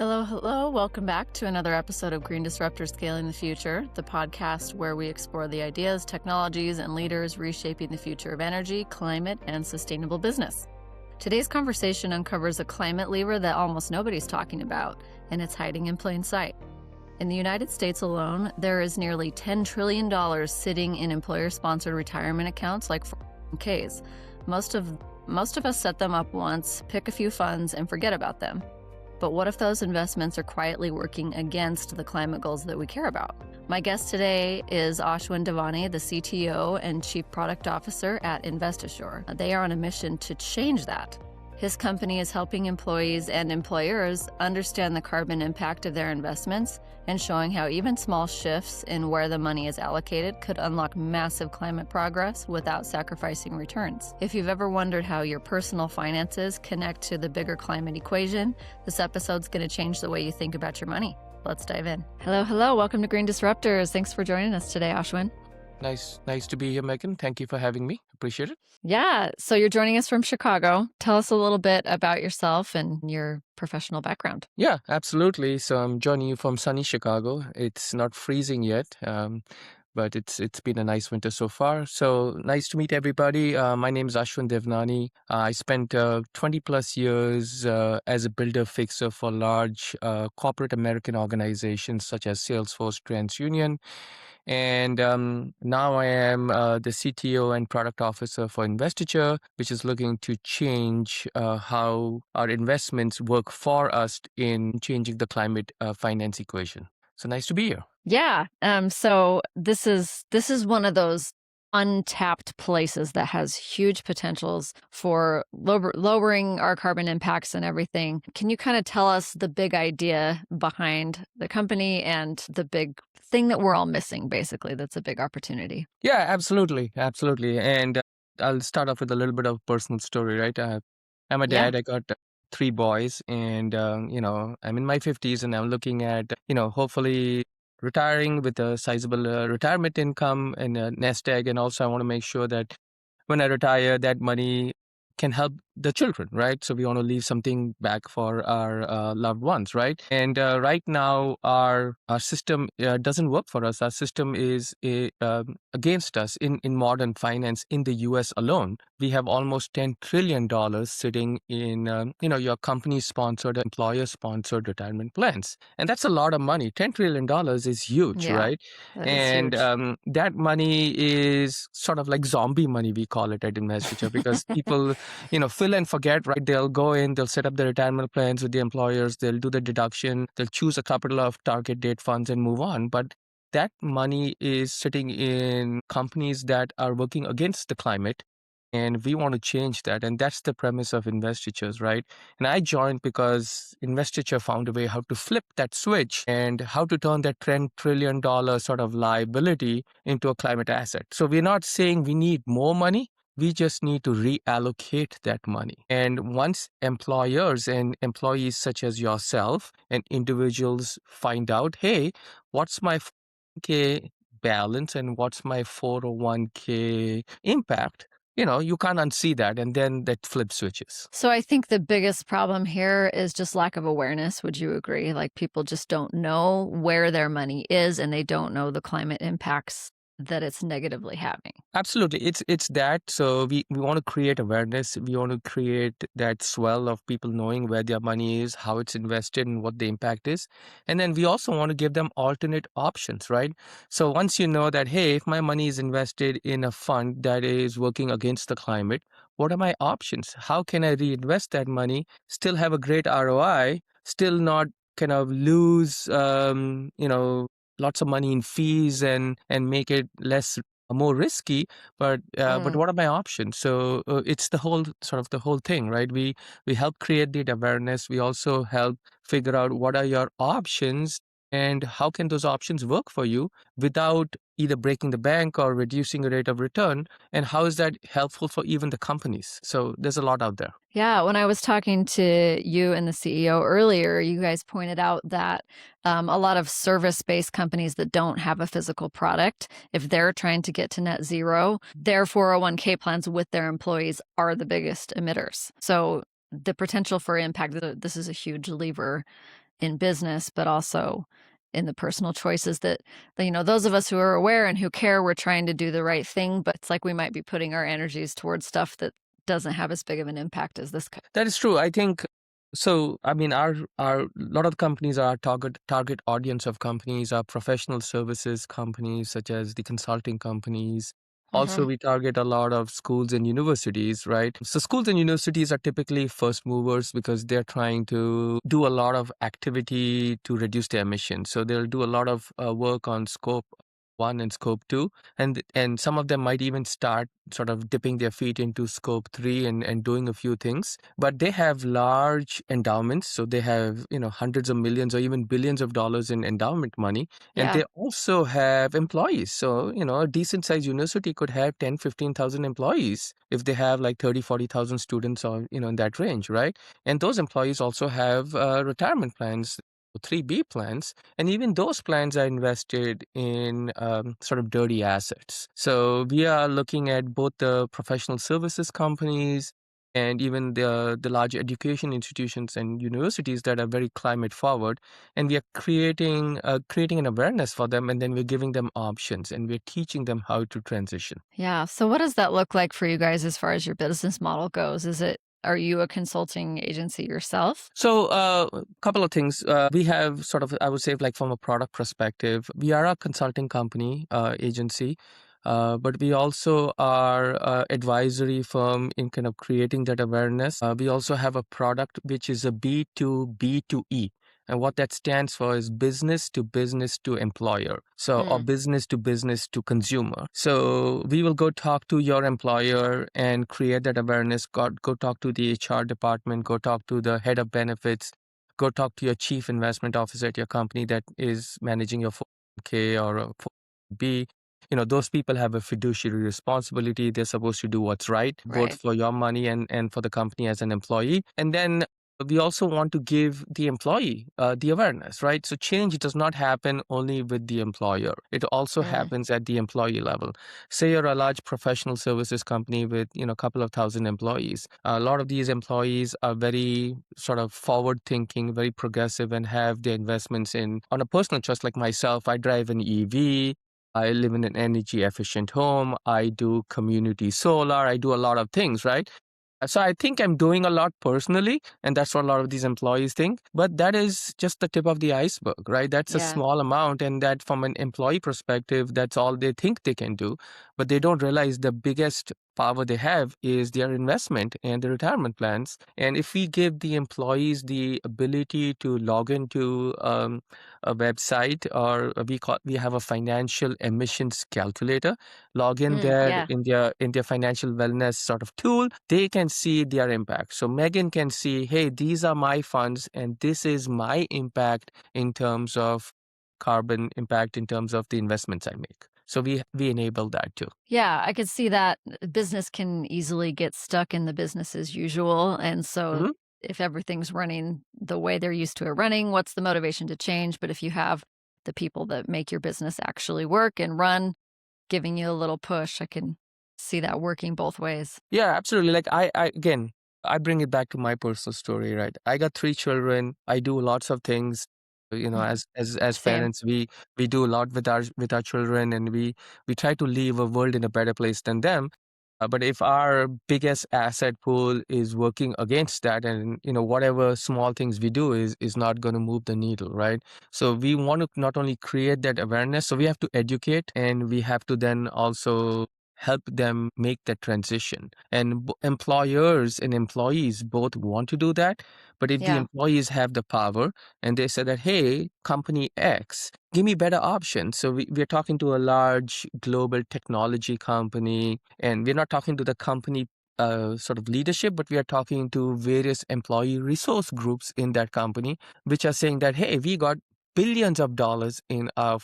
Hello, hello. Welcome back to another episode of Green Disruptors Scaling the Future, the podcast where we explore the ideas, technologies, and leaders reshaping the future of energy, climate, and sustainable business. Today's conversation uncovers a climate lever that almost nobody's talking about, and it's hiding in plain sight. In the United States alone, there is nearly $10 trillion sitting in employer-sponsored retirement accounts like 401ks. Most of us set them up once, pick a few funds, and forget about them. But what if those investments are quietly working against the climate goals that we care about? My guest today is Ashwin Devnani, the CTO and Chief Product Officer at Investiture. They are on a mission to change that. His company is helping employees and employers understand the carbon impact of their investments and showing how even small shifts in where the money is allocated could unlock massive climate progress without sacrificing returns. If you've ever wondered how your personal finances connect to the bigger climate equation, this episode's going to change the way you think about your money. Let's dive in. Hello. Welcome to Green Disruptors. Thanks for joining us today, Ashwin. Nice to be here, Megan. Thank you for having me. Appreciate it. Yeah. So you're joining us from Chicago. Tell us a little bit about yourself and your professional background. Yeah, absolutely. So I'm joining you from sunny Chicago. It's not freezing yet, but it's been a nice winter so far. So nice to meet everybody. My name is Ashwin Devnani. I spent 20 plus years as a builder fixer for large corporate American organizations such as Salesforce, TransUnion. And now I am the CTO and product officer for Investiture, which is looking to change how our investments work for us in changing the climate finance equation. So nice to be here. Yeah. So this is one of those untapped places that has huge potentials for lowering our carbon impacts and everything. Can you kind of tell us the big idea behind the company and the big thing that we're all missing, basically, that's a big opportunity? Yeah, absolutely. And I'll start off with a little bit of personal story, right? I'm a Yeah. dad. I got 3 boys, and I'm in my 50s, and I'm looking at hopefully retiring with a sizable retirement income and a nest egg. And also, I want to make sure that when I retire, that money can help the children, right? So we want to leave something back for our loved ones, right? And right now, our system doesn't work for us. Our system is against us in modern finance in the U.S. alone. We have almost $10 trillion sitting in your company-sponsored, employer-sponsored retirement plans, and that's a lot of money. $10 trillion is huge, Yeah, right? that is And huge. that money is sort of like zombie money, we call it at Investiture, because people fill and forget, right? They'll go in, they'll set up their retirement plans with the employers, they'll do the deduction, they'll choose a couple of target date funds and move on. But that money is sitting in companies that are working against the climate. And we want to change that. And that's the premise of Investitures, right? And I joined because Investiture found a way how to flip that switch and how to turn that $10 trillion sort of liability into a climate asset. So we're not saying we need more money. We just need to reallocate that money. And once employers and employees such as yourself and individuals find out, hey, what's my 401k balance and what's my 401k impact, you can't unsee that. And then that flip switches. So I think the biggest problem here is just lack of awareness. Would you agree? Like, people just don't know where their money is and they don't know the climate impacts that it's negatively having. Absolutely. It's that. So we want to create awareness. We want to create that swell of people knowing where their money is, how it's invested, and what the impact is. And then we also want to give them alternate options, right? So once you know that, hey, if my money is invested in a fund that is working against the climate, what are my options? How can I reinvest that money, still have a great ROI, still not kind of lose lots of money in fees and make it more risky, but what are my options? So it's the whole thing, right? We help create the awareness. We also help figure out what are your options and how can those options work for you without either breaking the bank or reducing the rate of return, and how is that helpful for even the companies? So there's a lot out there. Yeah, when I was talking to you and the CEO earlier, you guys pointed out that a lot of service-based companies that don't have a physical product, if they're trying to get to net zero, their 401k plans with their employees are the biggest emitters. So the potential for impact, this is a huge lever. in business, but also in the personal choices that, those of us who are aware and who care, we're trying to do the right thing, but it's like we might be putting our energies towards stuff that doesn't have as big of an impact as this. That is true. I think so. I mean, our lot of companies, our target audience of companies are professional services companies such as the consulting companies. Also, Mhm. we target a lot of schools and universities, right? So schools and universities are typically first movers because they're trying to do a lot of activity to reduce their emissions. So they'll do a lot of work on scope 1 and scope 2, and some of them might even start sort of dipping their feet into scope 3 and doing a few things, but they have large endowments, so they have hundreds of millions or even billions of dollars in endowment money, and Yeah. they also have employees. So a decent sized university could have 10-15,000 employees if they have like 30-40,000 students, or in that range, right? And those employees also have retirement plans, 3B plans, and even those plans are invested in sort of dirty assets. So we are looking at both the professional services companies and even the large education institutions and universities that are very climate forward, and we are creating an awareness for them, and then we're giving them options, and we're teaching them how to transition. Yeah. So what does that look like for you guys as far as your business model goes? Are you a consulting agency yourself? So, a couple of things. We have sort of, I would say, like from a product perspective, we are a consulting company, agency, but we also are a advisory firm in kind of creating that awareness. We also have a product which is a B2B2E. And what that stands for is business to employer. So, or Mm, business to consumer. So we will go talk to your employer and create that awareness. Go talk to the HR department, go talk to the head of benefits, go talk to your chief investment officer at your company that is managing your 401k or a 4B. Those people have a fiduciary responsibility. They're supposed to do what's right, both right. for your money and for the company as an employee. And then we also want to give the employee the awareness, right? So change does not happen only with the employer. It also Mm, happens at the employee level. Say you're a large professional services company with, a couple of thousand employees. A lot of these employees are very sort of forward thinking, very progressive, and have their investments in on a personal trust. Like myself, I drive an EV. I live in an energy efficient home. I do community solar. I do a lot of things, right? So I think I'm doing a lot personally, and that's what a lot of these employees think. But that is just the tip of the iceberg, right? That's a yeah. small amount, and that from an employee perspective, that's all they think they can do. But they don't realize the biggest power they have is their investment and their retirement plans. And if we give the employees the ability to log into a website, or we have a financial emissions calculator, log in Mm, there yeah. in their financial wellness sort of tool, they can see their impact. So Megan can see, hey, these are my funds and this is my impact in terms of carbon impact, in terms of the investments I make. So we enable that too. Yeah, I could see that business can easily get stuck in the business as usual. And so Mhm. if everything's running the way they're used to it running, what's the motivation to change? But if you have the people that make your business actually work and run, giving you a little push, I can see that working both ways. Yeah, absolutely. Like again, I bring it back to my personal story, right? I got 3 children. I do lots of things. Mhm. As Same. parents, we do a lot with our children, and we try to leave a world in a better place than them. But if our biggest asset pool is working against that, and whatever small things we do is not going to move the needle, right? So we want to not only create that awareness, so we have to educate, and we have to then also help them make that transition. And employers and employees both want to do that. But if the Yeah. employees have the power and they say that, hey, company X, give me better options. So we're talking to a large global technology company, and we're not talking to the company sort of leadership, but we are talking to various employee resource groups in that company, which are saying that, hey, we got billions of dollars in our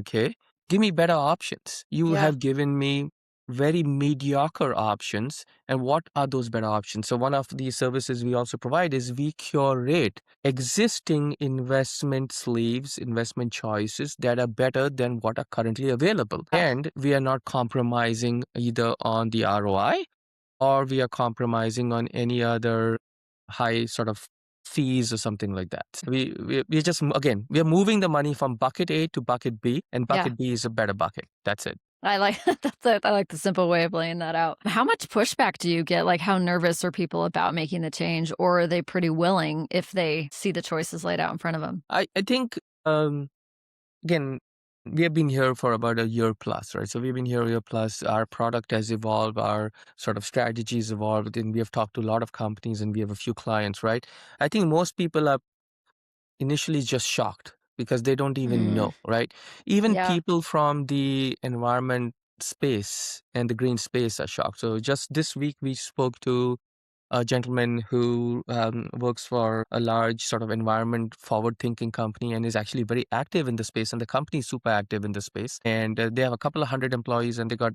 okay, give me better options. You Yeah. have given me very mediocre options. And what are those better options? So one of the services we also provide is we curate existing investment sleeves, investment choices that are better than what are currently available. And we are not compromising either on the ROI, or we are compromising on any other high sort of fees or something like that. We just, again, we are moving the money from bucket A to bucket B, and Yeah. bucket B is a better bucket. That's it. I like I like the simple way of laying that out. How much pushback do you get? Like, how nervous are people about making the change, or are they pretty willing if they see the choices laid out in front of them? I think, again, we have been here for about a year plus, right? So we've been here a year plus. Our product has evolved, our sort of strategies evolved, and we have talked to a lot of companies and we have a few clients, right? I think most people are initially just shocked because they don't even Mm, know, right? Even yeah. people from the environment space and the green space are shocked. So just this week, we spoke to a gentleman who works for a large sort of environment forward thinking company and is actually very active in the space, and the company is super active in the space, and they have a couple of hundred employees, and they got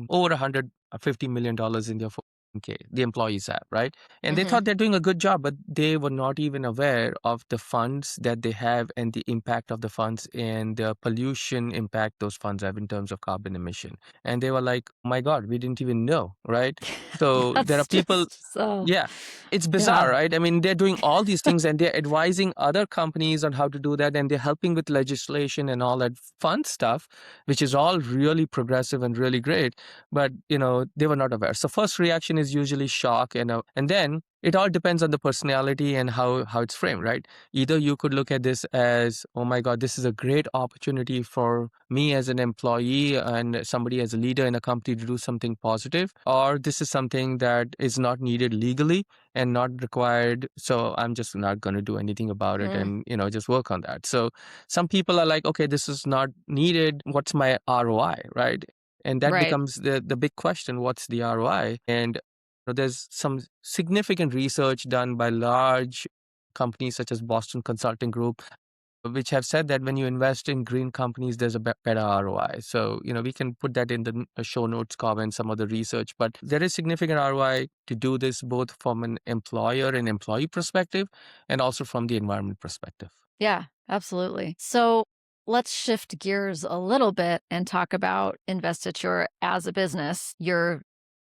over $150 million in their 401k, the employees have, right? And they Hmm. thought they're doing a good job, but they were not even aware of the funds that they have and the impact of the funds and the pollution impact those funds have in terms of carbon emission. And they were like, oh my god, we didn't even know, right? So there are That's people. just so, Yeah, it's bizarre, yeah. right? I mean, they're doing all these things and they're advising other companies on how to do that, and they're helping with legislation and all that fun stuff, which is all really progressive and really great. But they were not aware. So first reaction is usually shock, and then it all depends on the personality and how it's framed, right? Either you could look at this as, oh my god, this is a great opportunity for me as an employee and somebody as a leader in a company to do something positive, or this is something that is not needed legally and not required, so I'm just not going to do anything about it Mm, and just work on that. So some people are like, okay, this is not needed, what's my ROI, right? And that right. becomes the big question, what's the ROI? And there's some significant research done by large companies such as Boston Consulting Group, which have said that when you invest in green companies, there's a better ROI. So, we can put that in the show notes comment, some of the research, but there is significant ROI to do this both from an employer and employee perspective and also from the environment perspective. Yeah, absolutely. So let's shift gears a little bit and talk about Investiture as a business. You're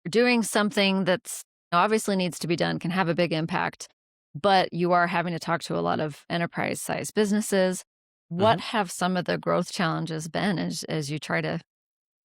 doing something that's obviously needs to be done, can have a big impact, but you are having to talk to a lot of enterprise sized businesses. What Mhm. have some of the growth challenges been as you try to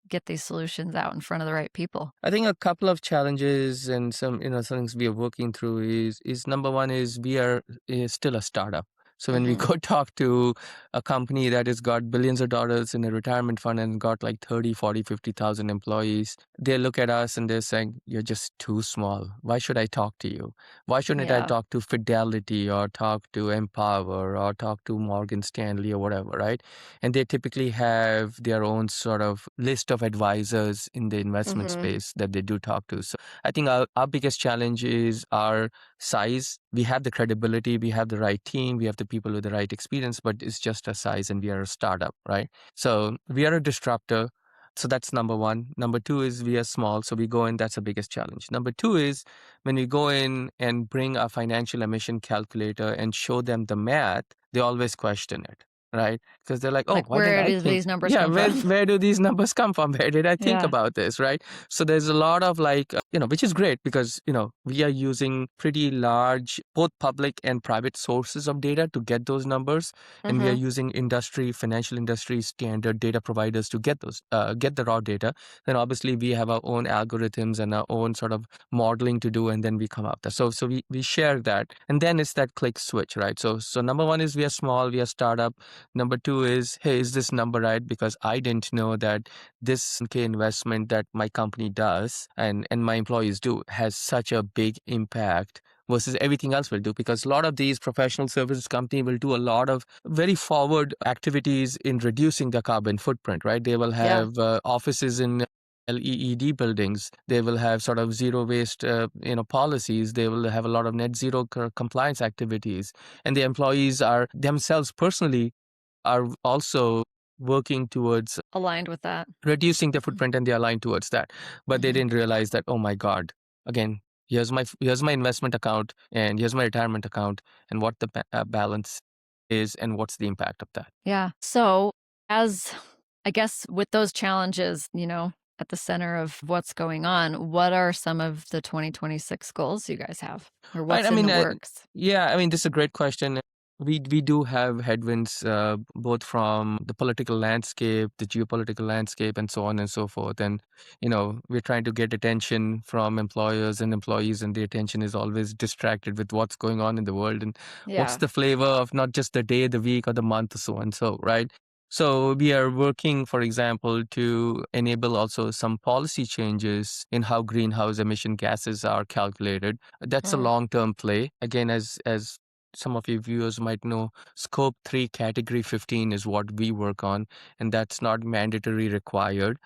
get these solutions out in front of the right people? I think a couple of challenges and some things we are working through is number one is we are still a startup. So when we Hmm. go talk to a company that has got billions of dollars in a retirement fund and got like 30, 40, 50,000 employees, they look at us and they're saying, you're just too small. Why should I talk to you? Why shouldn't I Yeah. talk to Fidelity or talk to Empower or talk to Morgan Stanley or whatever, right? And they typically have their own sort of list of advisors in the investment Hmm. space that they do talk to. So I think our biggest challenge is our size. We have the credibility, we have the right team, we have the people with the right experience, but it's just a size and we are a startup, right? So we are a disruptor. So that's number one. Number two is we are small. So we go in, that's the biggest challenge. Number two is when we go in and bring a financial emission calculator and show them the math, they always question it, right? Because they're like, oh, Like, why didn't where I do think? these numbers Yeah, come where from? where do these numbers come from? Where did I think Yeah. about this, right? So there's a lot of like, which is great because, we are using pretty large, both public and private sources of data to get those numbers. And we are Hmm. using financial industry standard data providers to get the raw data. Then obviously we have our own algorithms and our own sort of modeling to do. And then we come out there. So we share that. And then it's that click switch, right? So number one is we are small, we are startup. Number two is, hey, is this number right? Because I didn't know that this K investment that my company does and my employees do has such a big impact versus everything else will do, because a lot of these professional services company will do a lot of very forward activities in reducing the carbon footprint, right? They will Yeah. have offices in LEED buildings. They will have sort of zero waste, policies. They will have a lot of net zero compliance activities, and the employees are themselves personally are also working towards Aligned with that. reducing their footprint, and they align towards that. But they Hmm. didn't realize that, oh my God, again, here's my investment account and here's my retirement account, and what the balance is and what's the impact of that. Yeah. So, as I guess with those challenges, at the center of what's going on. What are some of the 2026 goals you guys have, or Right. what's in the works? Yeah. I mean, this is a great question. We do have headwinds, both from the political landscape, the geopolitical landscape, and so on and so forth. And we're trying to get attention from employers and employees, and the attention is always distracted with what's going on in the world and what's Yeah. the flavor of not just the day, the week, or the month, so and so. Right. So we are working, for example, to enable also some policy changes in how greenhouse emission gases are calculated. That's a Mm, long-term play. Again, as some of your viewers might know, Scope 3 Category 15 is what we work on, and that's not mandatory required.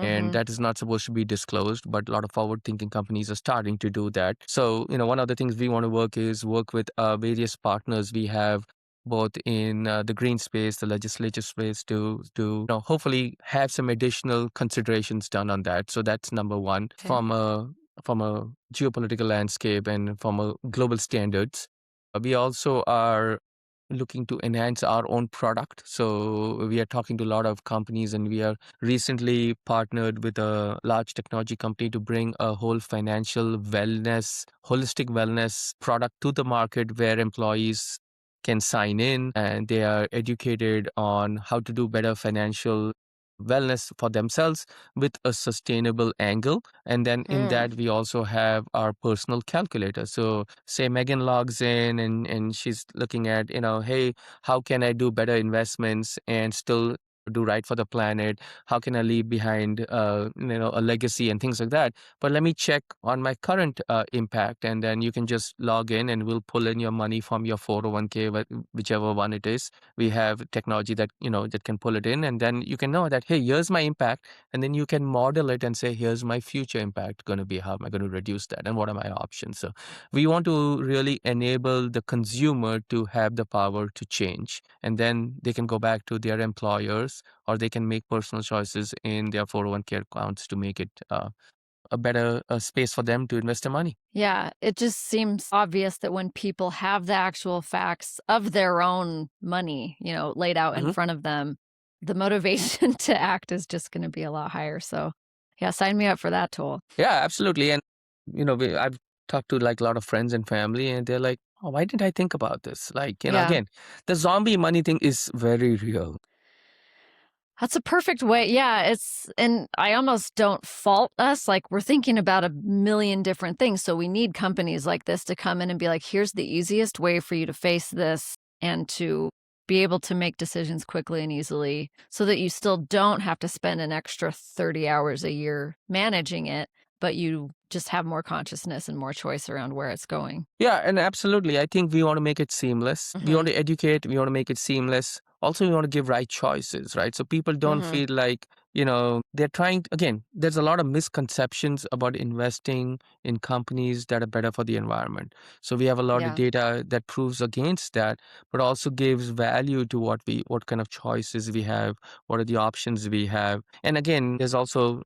And mhm. that is not supposed to be disclosed, but a lot of forward-thinking companies are starting to do that. So, one of the things we want to work with various partners we have both in the green space, the legislative space, to hopefully have some additional considerations done on that. So that's number one Okay. from a geopolitical landscape and from a global standards. We also are looking to enhance our own product. So we are talking to a lot of companies, and we are recently partnered with a large technology company to bring a whole financial wellness, holistic wellness product to the market where employees can sign in and they are educated on how to do better financial wellness for themselves with a sustainable angle. And then in Mm, that, we also have our personal calculator. So say Megan logs in and she's looking at, hey, how can I do better investments and still do right for the planet? How can I leave behind, a legacy and things like that? But let me check on my current impact. And then you can just log in and we'll pull in your money from your 401k, whichever one it is. We have technology that can pull it in, and then you can know that, hey, here's my impact, and then you can model it and say, here's my future impact going to be. How am I going to reduce that, and what are my options? So we want to really enable the consumer to have the power to change, and then they can go back to their employers, or they can make personal choices in their 401k accounts to make it a better space for them to invest their money. yeah, it just seems obvious that when people have the actual facts of their own money, laid out in Mhm. front of them, the motivation to act is just gonna be a lot higher, so, yeah, sign me up for that tool. Yeah, absolutely. And I've talked to like a lot of friends and family, and they're like, "Oh, why didn't I think about this?" Like, Yeah. again, the zombie money thing is very real. That's a perfect way. Yeah, and I almost don't fault us. Like, we're thinking about a million different things. So we need companies like this to come in and be like, here's the easiest way for you to face this and to be able to make decisions quickly and easily so that you still don't have to spend an extra 30 hours a year managing it, but you just have more consciousness and more choice around where it's going. Yeah, and absolutely. I think we want to make it seamless. We want Hmm. to educate, we want to make it seamless. Also, we want to give right choices, right? So people don't Hmm. feel like, they're trying, again, there's a lot of misconceptions about investing in companies that are better for the environment. So we have a lot of Yeah. data that proves against that, but also gives value to what kind of choices we have, what are the options we have. And again, there's also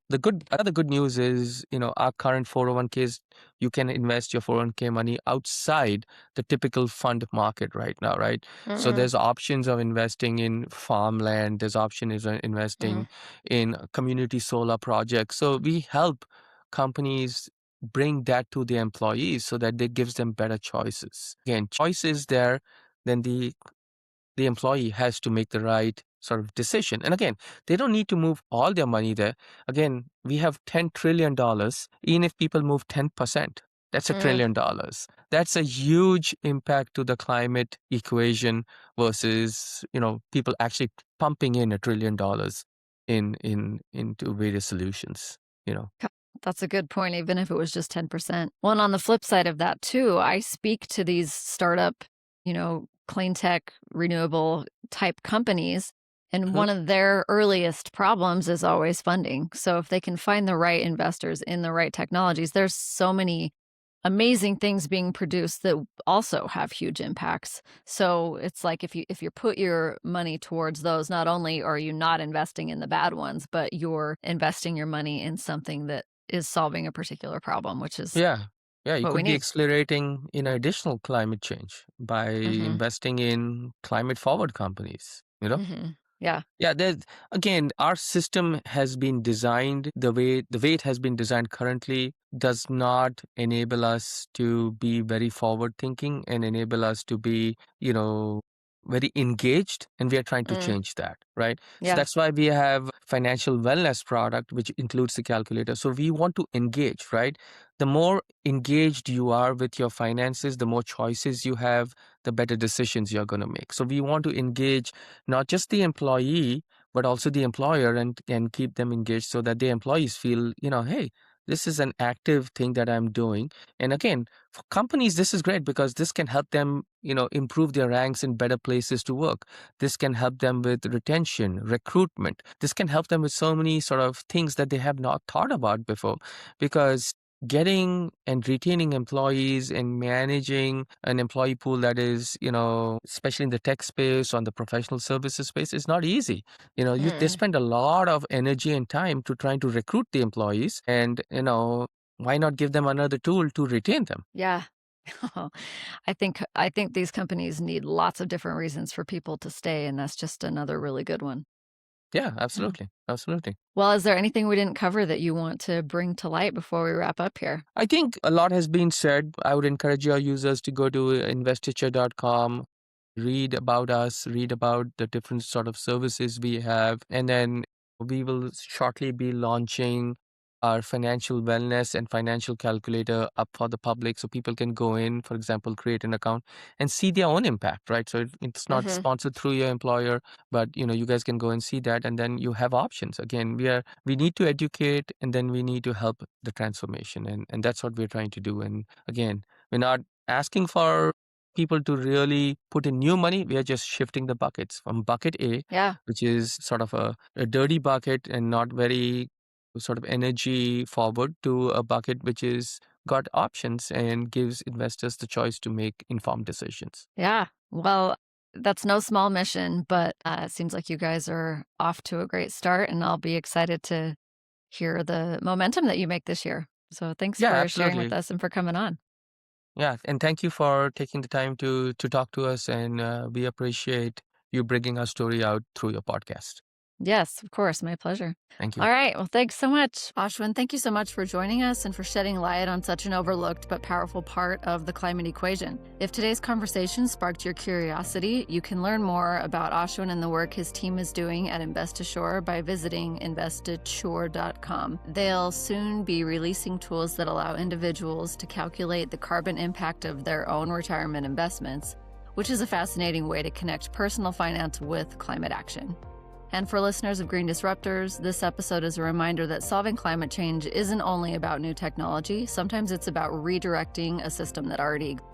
other good news is, our current 401ks, you can invest your 401k money outside the typical fund market right now, right? So Hmm. there's options of investing in farmland, there's options of Hmm. investing in community solar projects. So we help companies bring that to the employees so that they gives them better choices. Again, choice is there, then the employee has to make the right sort of decision. And again, they don't need to move all their money there. Again, we have $10 trillion. Even if people move 10%, that's $1 trillion. That's a huge impact to the climate equation versus, people actually pumping in $1 trillion into various solutions, you know. That's a good point, even if it was just 10%. Well, and on the flip side of that too, I speak to these startup, clean tech, renewable type companies, and Mhm. one of their earliest problems is always funding. So if they can find the right investors in the right technologies, there's so many amazing things being produced that also have huge impacts. So it's like if you put your money towards those, not only are you not investing in the bad ones, but you're investing your money in something that is solving a particular problem, which is Yeah. Yeah, you what we could be need. accelerating in additional climate change by Mhm. investing in climate forward companies, Mhm. Yeah. Yeah, again, our system has been designed the way it has been designed currently does not enable us to be very forward thinking and enable us to be, very engaged, and we are trying to Mm, change that, right? So yeah. that's why we have financial wellness product which includes the calculator. So we want to engage, right? The more engaged you are with your finances, the more choices you have, the better decisions you're going to make. So we want to engage not just the employee, but also the employer and keep them engaged so that the employees feel, hey, this is an active thing that I'm doing. And again, for companies, this is great because this can help them, improve their ranks in better places to work. This can help them with retention, recruitment. This can help them with so many sort of things that they have not thought about before, because getting and retaining employees and managing an employee pool that is, especially in the tech space, on the professional services space, is not easy. They Mm-mm. spend a lot of energy and time to trying to recruit the employees, and why not give them another tool to retain them? Yeah. I think these companies need lots of different reasons for people to stay, and that's just another really good one. Yeah, Yeah. absolutely, absolutely. Well, is there anything we didn't cover that you want to bring to light before we wrap up here? I think a lot has been said. I would encourage your users to go to investiture.com, read about us, read about the different sort of services we have, and then we will shortly be launching our financial wellness and financial calculator up for the public so people can go in, for example, create an account and see their own impact, right? So it's not Mhm. sponsored through your employer, but you guys can go and see that, and then you have options. Again, we need to educate, and then we need to help the transformation, and that's what we're trying to do. And again, we're not asking for people to really put in new money. We are just shifting the buckets from bucket A, Yeah. which is sort of a dirty bucket and not very sort of energy forward, to a bucket which is got options and gives investors the choice to make informed decisions. Yeah. Well, that's no small mission, but it seems like you guys are off to a great start, and I'll be excited to hear the momentum that you make this year. So thanks Yeah, for sharing with absolutely. us and for coming on. Yeah, and thank you for taking the time to talk to us, and we appreciate you bringing our story out through your podcast. Yes, of course. My pleasure. Thank you. All right. Well, thanks so much. Ashwin, thank you so much for joining us and for shedding light on such an overlooked but powerful part of the climate equation. If today's conversation sparked your curiosity, you can learn more about Ashwin and the work his team is doing at Investiture by visiting investiture.com. They'll soon be releasing tools that allow individuals to calculate the carbon impact of their own retirement investments, which is a fascinating way to connect personal finance with climate action. And for listeners of Green Disruptors, this episode is a reminder that solving climate change isn't only about new technology. Sometimes it's about redirecting a system that already exists.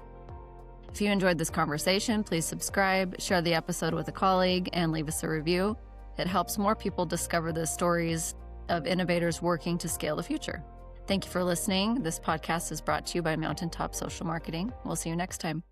If you enjoyed this conversation, please subscribe, share the episode with a colleague, and leave us a review. It helps more people discover the stories of innovators working to scale the future. Thank you for listening. This podcast is brought to you by Mountaintop Social Marketing. We'll see you next time.